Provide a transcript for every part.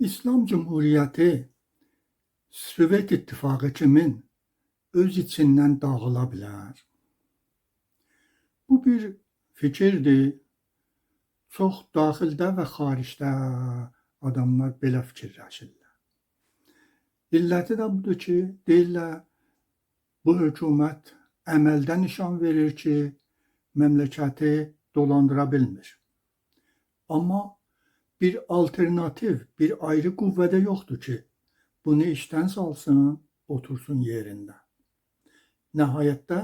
İslam Cumhuriyyəti Sovet İttifaqı kimin öz içindən dağıla bilər. Bu bir fikirdir. Çox daxildə və xaricdə adamlar belə fikirləşirlər. İlləti də budur ki, deyirlər, bu hökumət əməldə nişan verir ki, məmləkəti dolandıra bilmir. Amma bir alternativ, bir ayrı qüvvə də yoxdur ki, bunu işdən salsın, otursun yerində. Nəhayətdə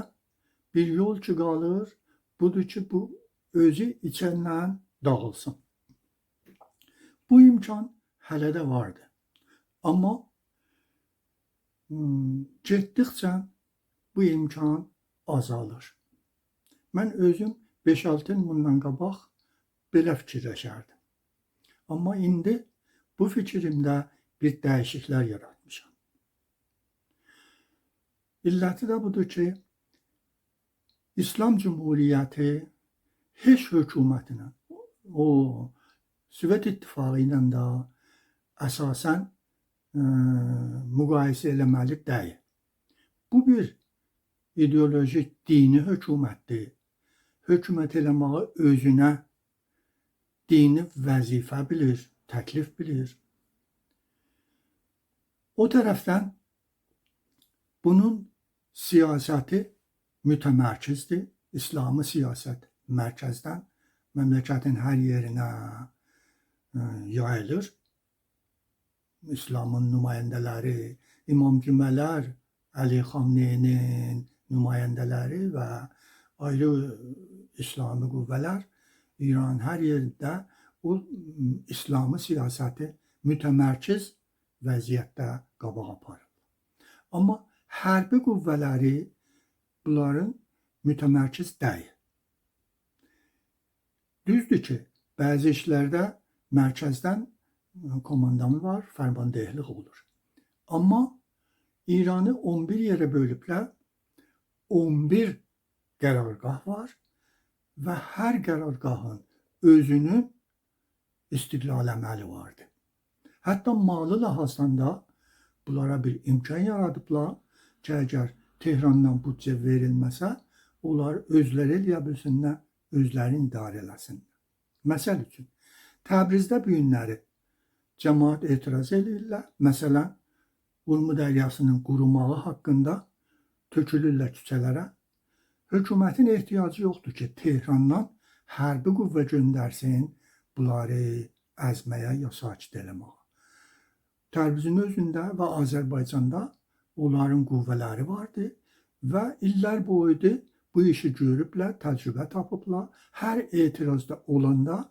bir yol ki qalır, budur ki, bu özü içəndən dağılsın. Bu imkan hələ də vardır. Amma getdikcə bu imkan azalır. Mən özüm 5-6 il bundan qabaq belə fikirləşərdim. Amma indi bu fikrimdə bir dəyişikliklər yaratmışam. İlləti də budur ki, İslam Cumhuriyyəti heç hökumətinə, o Sovet İttifaqı ilə də əsasən müqayisə eləməli deyil. Bu bir ideolojik dini hökumətdir. Hökumət eləməyi özünə dini vəzifə bilir, təklif bilir. O tərəfdən bunun siyasəti mütəmərkizdir. İslami siyasət mərkəzdən məmləkətin hər yerinə yayılır. İslamın nümayəndələri, İmam Cümələr, Əli Xamneyinin nümayəndələri və ayrı İslami qüvvələr İranın hər yerində o İslami siyasəti mütəmərkiz vəziyyətdə qabağa aparır. Amma hərbi qüvvələri bunların mütəmərkiz deyil. Düzdür ki, bəzi işlərdə mərkəzdən komandan var, fərmandehlik olur. Amma İranı 11 yerə bölüblər, 11 qərargah var və hər qərargahın özünün istiqlal əməli vardır. Hətta mali ləhazdan da bunlara bir imkan yaradıblar ki, əgər Tehrandan büdcə verilməsə, onlar özləri eləyə bilsinlər, özlərini idarə eləsinlər. Məsəl üçün, Təbrizdə bu günləri cəmaət etiraz edirlər. Məsələn, Urmu dəryasının qurumağı haqqında tökülürlər küçələrə. Hökumətin ehtiyacı yoxdur ki, Tehrandan hərbi qüvvə göndərsin, bunları əzməyə ya sakit eləməyə. Təbrizin özündə və Azərbaycanda onların qüvvələri vardı və illər boyu bu işi görüblər, təcrübə tapıblar. Hər etirazda olanda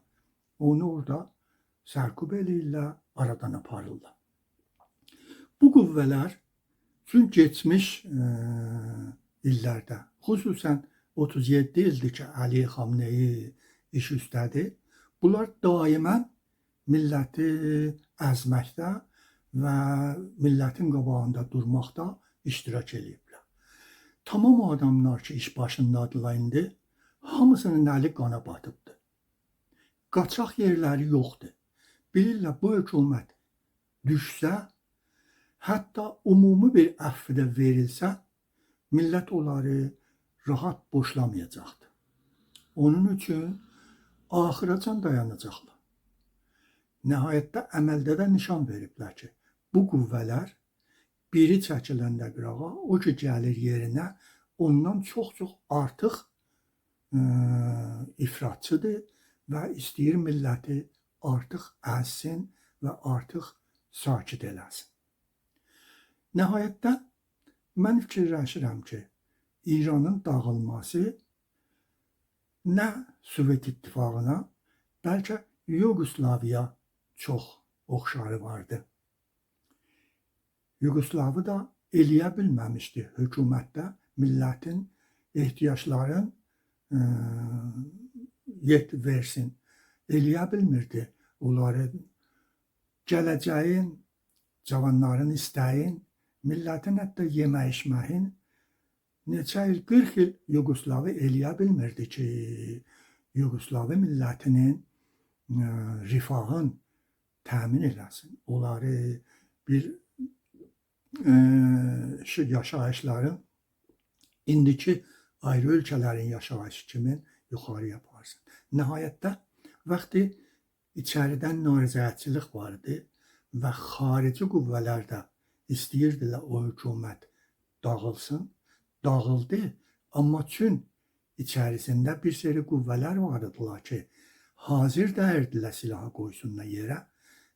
onu orada sərkub eləyirlər, aradan aparırlar. Bu qüvvələr üçün keçmiş illərdə, xüsusən 37 ildir ki, Əli Xamneyi iş üstədir, bunlar daimən milləti əzməkdə və millətin qabağında durmaqda iştirak ediblər. Tamam o adamlar ki, iş başındadırlar indi, hamısının əli qana batıbdır. Qaçaq yerləri yoxdur. Bilirlər, bu hökumət düşsə, hətta ümumi bir əfv də verilsə, millət onları rahat boşlamayacaqdır. Onun üçün axıracan dayanacaqlar. Nəhayətdə əməldə də nişan veriblər ki, bu qüvvələr biri çəkiləndə qırağa, o ki gəlir yerinə, ondan çox-çox artıq ifratçıdır və istəyir milləti artıq əzsin və artıq sakit eləsin. Nəhayətdə mən fikirləşirəm ki, İranın dağılması nə Sovet İttifaqına, bəlkə Yugoslaviya çox oxşarı vardı. Yugoslavı da eləyə bilməmişdi hökumətdə millətin ehtiyacların versin. Eləyə bilmirdi. Onları gələcəyin, cavanların istəyin, millətin hətta yemək içməyin neçə il, 40 il Yugoslavı eləyə bilmirdi ki, Yugoslavi millətinin rifahın təmin eləsin. Onları bir şu yaşayışların indiki ayrı ölkələrin yaşayışı kimi yuxarı yaparsın. Nəhayətdə vaxtı içəridən narizəçilik vardı və xarici qüvvələr də istəyirdilər o hökumət dağılsın. Dağıldı, amma çün içərisində bir seri qüvvələr vardılar ki, hazır dəyirdilər silahı qoysunlar yerə.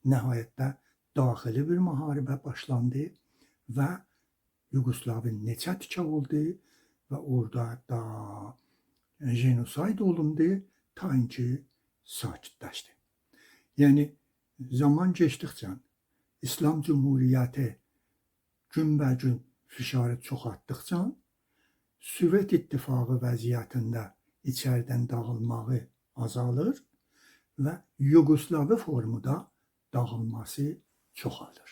Nəhayətdə daxili bir müharibə başlandı və Yugoslavin neçə tikə oldu və orada da jenosayd olundu ta ki sakitləşdi. Yəni zaman keçdikcə İslam Cumhuriyyəti günbəgün fişarı çoxaltdıqca Sovet İttifaqı vəziyyətində içəridən dağılmağı azalır və Yugoslavi formada dağılması çoxalır.